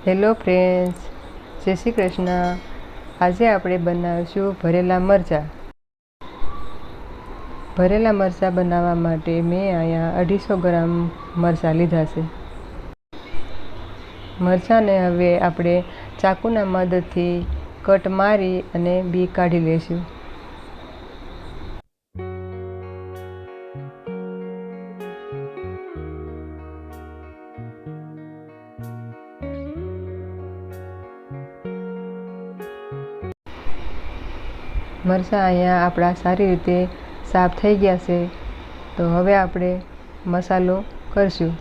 Hello friends, જય શ્રી કૃષ્ણ। આજે આપણે બનાવીશું ભરેલા મરચાં। ભરેલા મરચાં બનાવવા માટે મેં અહીંયા 250 ગ્રામ મરચાં લીધા છે। મરચાંને હવે આપણે ચાકુના મદદથી કટ મારી અને બી કાઢી લઈશું। મરચાં અહીંયા આપણા સારી રીતે સાફ થઈ ગયા છે, તો હવે આપણે મસાલો કરશું।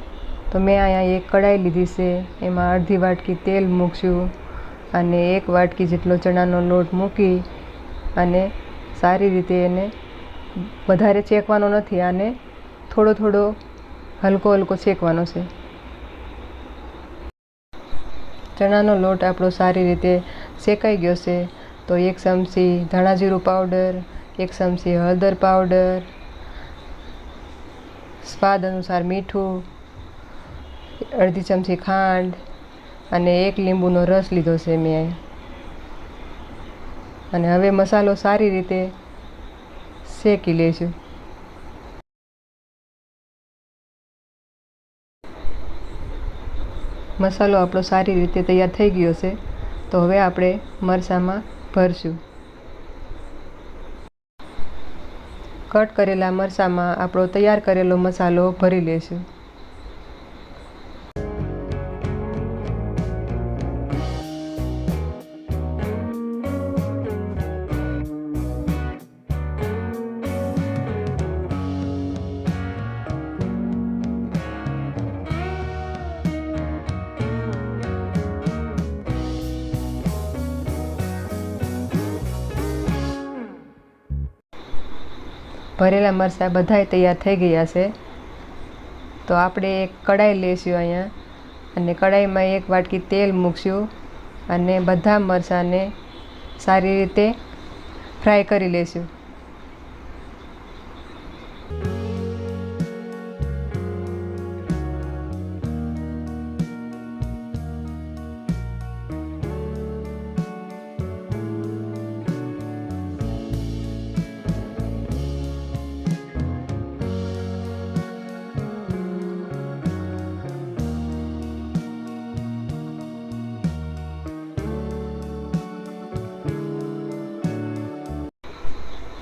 તો મેં અહીંયા એક કઢાઈ લીધી છે, એમાં અડધી વાટકી તેલ મૂકશું અને 1 વાટકી જેટલો ચણાનો લોટ મૂકી અને સારી રીતે એને વધારે શેકવાનો નથી, આને થોડો થોડો હલકો શેકવાનો છે। ચણાનો લોટ આપણો સારી રીતે શેકાઈ ગયો છે, તો 1 ચમચી ધાણા જીરું પાવડર, 1 ચમચી હળદર પાવડર, સ્વાદ અનુસાર મીઠું, અડધી ચમચી ખાંડ અને 1 લીંબુનો રસ લીધો છે મેં। અને હવે મસાલો સારી રીતે શેકી લઈશું। મસાલો આપણો સારી રીતે તૈયાર થઈ ગયો છે, તો હવે આપણે મરચાંમાં ભરશું। કટ કરેલા મરચાંમાં આપણો તૈયાર કરેલો મસાલો ભરી લઈશું। ભરેલા મરચાં બધાય તૈયાર થઈ ગયા છે, તો આપણે એક કઢાઈ લઈશું અહીંયા અને કઢાઈમાં 1 વાટકી તેલ મૂકશું અને બધા મરચાંને સારી રીતે ફ્રાય કરી લઈશું।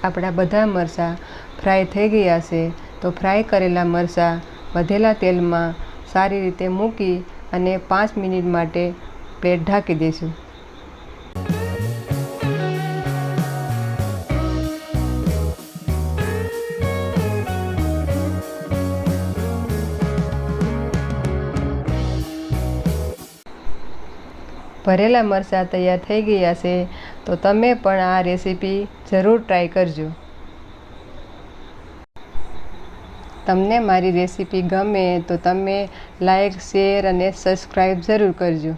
આપણા બધા મરચાં ફ્રાય થઈ ગયા છે, તો ફ્રાય કરેલા મરચાં વધેલા તેલમાં સારી રીતે મૂકી અને 5 મિનિટ માટે પ્લેટ ઢાંકી દઈશું। ભરેલા મરચાં તૈયાર થઈ ગયા છે, તો તમે પણ આ રેસીપી જરૂર ટ્રાય કરજો। તમને મારી રેસીપી ગમે તો તમે લાઈક, શેર અને સબસ્ક્રાઈબ જરૂર કરજો।